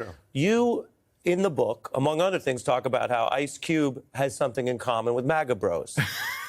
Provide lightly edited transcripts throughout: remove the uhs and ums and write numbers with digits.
Sure. You, in the book, among other things, talk about how Ice Cube has something in common with MAGA bros.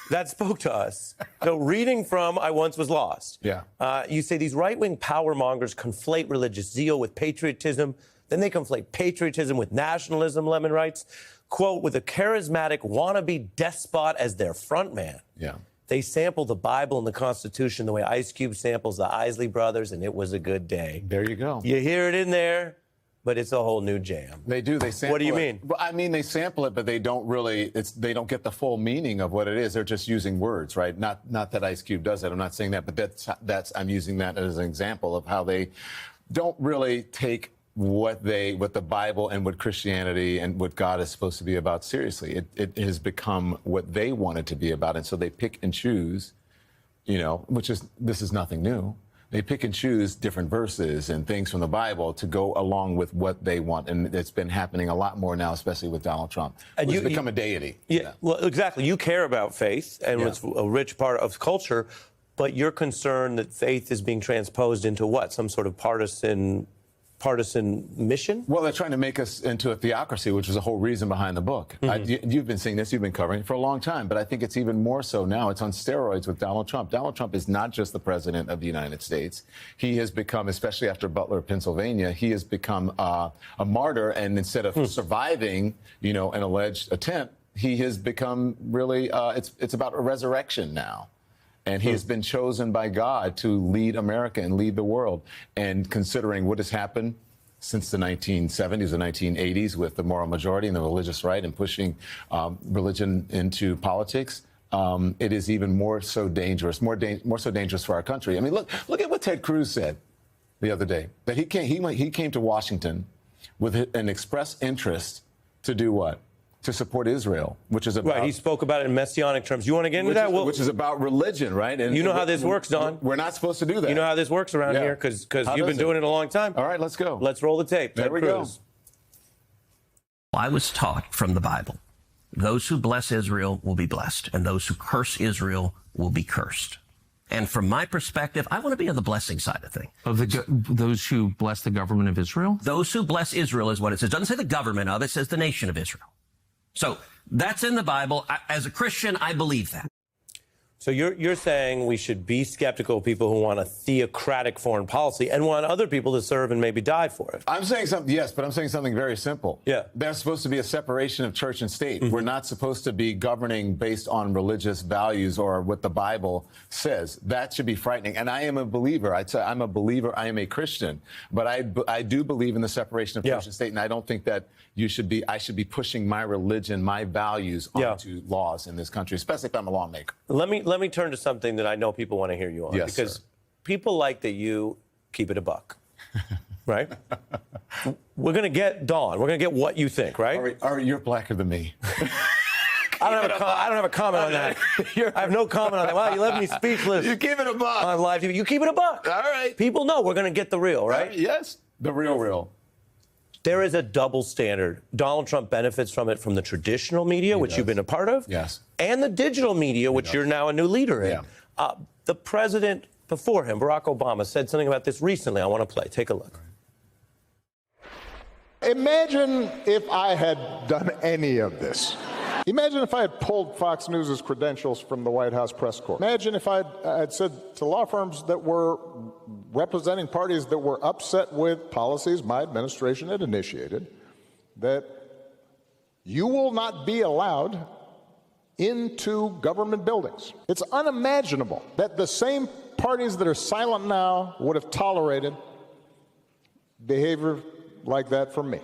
That spoke to us. So reading from I Once Was Lost, Yeah. You say these right-wing power mongers conflate religious zeal with patriotism. Then they conflate patriotism with nationalism, Lemon writes. Quote, with a charismatic wannabe despot as their front man. Yeah. They sample the Bible and the Constitution the way Ice Cube samples the Isley Brothers, and it was a good day. There you go. You hear it in there, but it's a whole new jam. They do. They sample. What do you it. mean? Well, I mean, they sample it, but they don't really. They don't get the full meaning of what it is. They're just using words, right? Not that Ice Cube does that. I'm not saying that, but that's. I'm using that as an example of how they don't really take what the Bible and what Christianity and what God is supposed to be about seriously. It has become what they want it to be about, and so they pick and choose. This is nothing new. They pick and choose different verses and things from the Bible to go along with what they want. And it's been happening a lot more now, especially with Donald Trump. He's become a deity. Yeah, well, exactly. You care about faith, and it's a rich part of culture, but you're concerned that faith is being transposed into what? Some sort of partisan mission? Well, they're trying to make us into a theocracy, which was the whole reason behind the book. You've been seeing this, you've been covering it for a long time, but I think it's even more so now. It's on steroids with Donald Trump. Donald Trump is not just the president of the United States. He has become, especially after Butler, Pennsylvania, he has become a martyr, and instead of surviving, an alleged attempt, he has become really, it's about a resurrection now. And he has been chosen by God to lead America and lead the world. And considering what has happened since the 1970s, the 1980s, with the moral majority and the religious right and pushing religion into politics, it is even more so dangerous, more so dangerous for our country. I mean, look at what Ted Cruz said the other day. That he came to Washington with an express interest to do what? To support Israel, which is about... Right, he spoke about it in messianic terms. You want to get into that? Which is about religion, right? And you know how this works, Don. We're not supposed to do that. You know how this works around here, because you've been doing it a long time. All right, let's go. Let's roll the tape. There we go. I was taught from the Bible, those who bless Israel will be blessed, and those who curse Israel will be cursed. And from my perspective, I want to be on the blessing side of things. Of those who bless the government of Israel? Those who bless Israel is what it says. It doesn't say the government of it, it says the nation of Israel. So that's in the Bible. As a Christian, I believe that. So you're saying we should be skeptical of people who want a theocratic foreign policy and want other people to serve and maybe die for it. I'm saying something, yes, but I'm saying something very simple. Yeah. There's supposed to be a separation of church and state. We're not supposed to be governing based on religious values or what the Bible says. That should be frightening. And I am a believer. I'd say I'm a believer. I am a Christian. But I do believe in the separation of church and state. And I don't think that I should be pushing my religion, my values onto laws in this country, especially if I'm a lawmaker. Let me turn to something that I know people want to hear you on. Yes, because sir. People like that you keep it a buck, right? We're going to get Dawn. We're going to get what you think, right? All right, you're blacker than me. I don't have a comment on that. I have no comment on that. Wow, you left me speechless. You keep it a buck. On live TV. You keep it a buck. All right. People know we're going to get the real, right? Yes, the real. There is a double standard. Donald Trump benefits from it from the traditional media, which you've been a part of. Yes. And the digital media, which you're now a new leader in. Yeah. The president before him, Barack Obama, said something about this recently. I want to play. Take a look. Imagine if I had done any of this. Imagine if I had pulled Fox News' credentials from the White House press corps. Imagine if I had said to law firms that were representing parties that were upset with policies my administration had initiated, that you will not be allowed into government buildings. It's unimaginable that the same parties that are silent now would have tolerated behavior like that from me.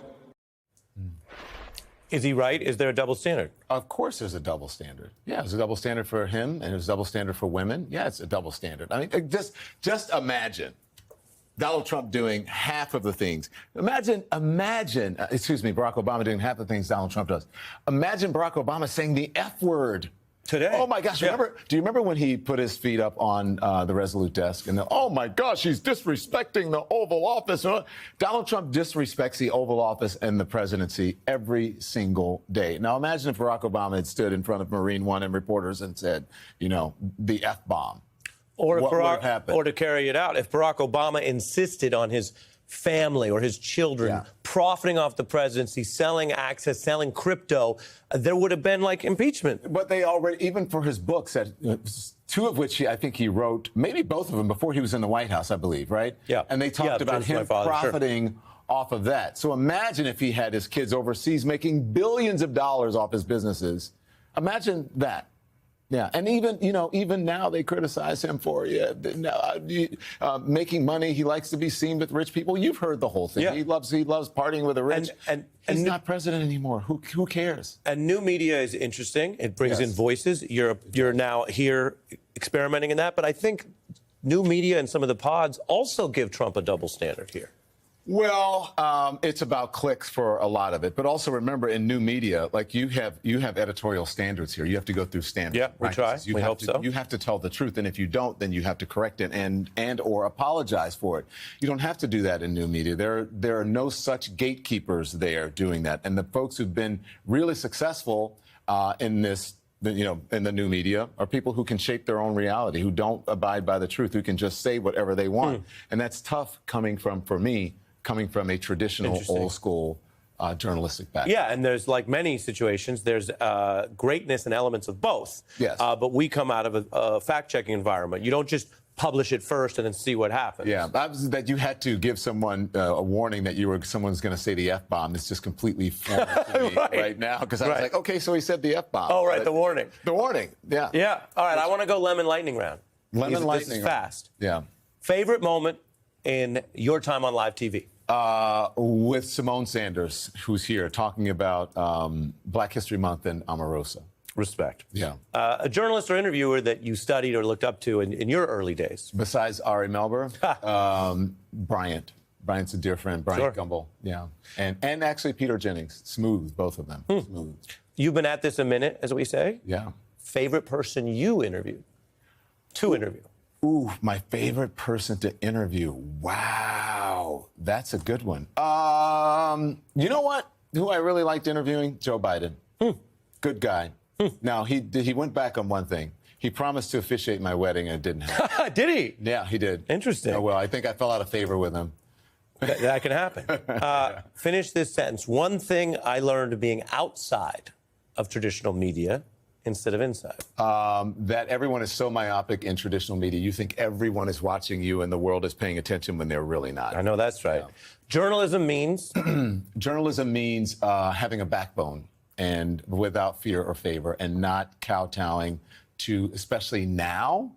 Is he right? Is there a double standard? Of course there's a double standard. Yeah, there's a double standard for him, and there's a double standard for women. Yeah, it's a double standard. I mean, just imagine Donald Trump doing half of the things. Imagine, Barack Obama doing half the things Donald Trump does. Imagine Barack Obama saying the F word. Today. Oh, my gosh. Do you remember when he put his feet up on the Resolute desk and oh, my gosh, he's disrespecting the Oval Office. Donald Trump disrespects the Oval Office and the presidency every single day. Now, imagine if Barack Obama had stood in front of Marine One and reporters and said, the F-bomb. Or what would have happened? Or to carry it out, if Barack Obama insisted on his family or his children profiting off the presidency, selling access, selling crypto, there would have been like impeachment. But they already, even for his books, two of which I think he wrote, maybe both of them before he was in the White House, I believe, right? Yeah. And they talked about him profiting off of that. So imagine if he had his kids overseas making billions of dollars off his businesses. Imagine that. Yeah, and even now they criticize him for making money. He likes to be seen with rich people. You've heard the whole thing. Yeah. He loves partying with the rich. And he's not president anymore. Who cares? And new media is interesting. It brings in voices. You're now here experimenting in that. But I think new media and some of the pods also give Trump a double standard here. Well, it's about clicks for a lot of it, but also remember in new media, like you have editorial standards here. You have to go through standards. Yeah, we try. We hope so. You have to tell the truth, and if you don't, then you have to correct it and or apologize for it. You don't have to do that in new media. There are no such gatekeepers there doing that, and the folks who've been really successful in this. In the new media are people who can shape their own reality, who don't abide by the truth, who can just say whatever they want, and that's tough coming from a traditional, old school journalistic background. Yeah, and there's like many situations, there's greatness and elements of both. Yes. But we come out of a fact-checking environment. You don't just publish it first and then see what happens. Yeah, that you had to give someone a warning that someone's going to say the F-bomb. It's just completely foreign to me right now because I was like, okay, so he said the F-bomb. Oh, right, the warning. The warning, yeah. Yeah, all right, I want to go lemon lightning round. Lemon lightning This is round. fast. Yeah. Favorite moment in your time on live TV? With Simone Sanders, who's here, talking about Black History Month and Omarosa. Respect. Yeah. A journalist or interviewer that you studied or looked up to in your early days? Besides Ari Melber, Bryant. Bryant's a dear friend, Bryant Gumbel. Yeah. And actually Peter Jennings. Smooth, both of them. Smooth. You've been at this a minute, as we say. Yeah. Favorite person you interviewed? To interview. Ooh, my favorite person to interview. Wow, that's a good one. You know what? Who I really liked interviewing? Joe Biden. Good guy. Now, he went back on one thing. He promised to officiate my wedding, and it didn't happen. Did he? Yeah, he did. Interesting. Oh, well, I think I fell out of favor with him. That can happen. Finish this sentence. One thing I learned being outside of traditional media instead of inside. That everyone is so myopic in traditional media. You think everyone is watching you and the world is paying attention when they're really not. I know that's right. Yeah. Journalism means? Journalism means having a backbone and without fear or favor and not kowtowing to, especially now,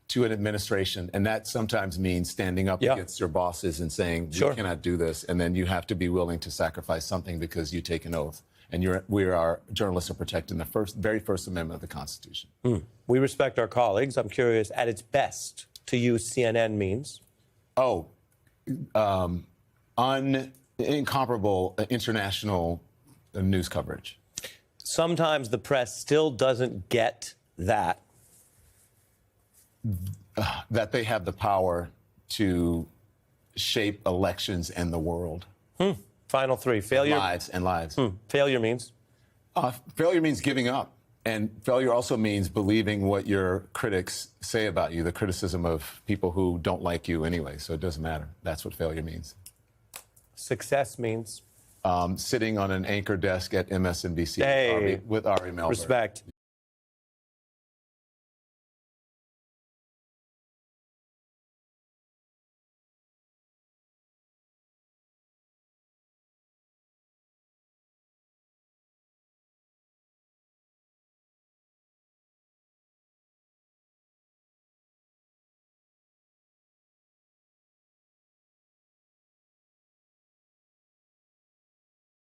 to an administration. And that sometimes means standing up against your bosses and saying, you cannot do this. And then you have to be willing to sacrifice something because you take an oath. And journalists are protecting the very first amendment of the Constitution. We respect our colleagues. I'm curious, at its best, to you, CNN means? Oh, incomparable international news coverage. Sometimes the press still doesn't get that. That they have the power to shape elections and the world. Final three. Failure. Lives. Failure means? Failure means giving up. And failure also means believing what your critics say about you, the criticism of people who don't like you anyway. So it doesn't matter. That's what failure means. Success means? Sitting on an anchor desk at MSNBC with Ari Melber. Respect.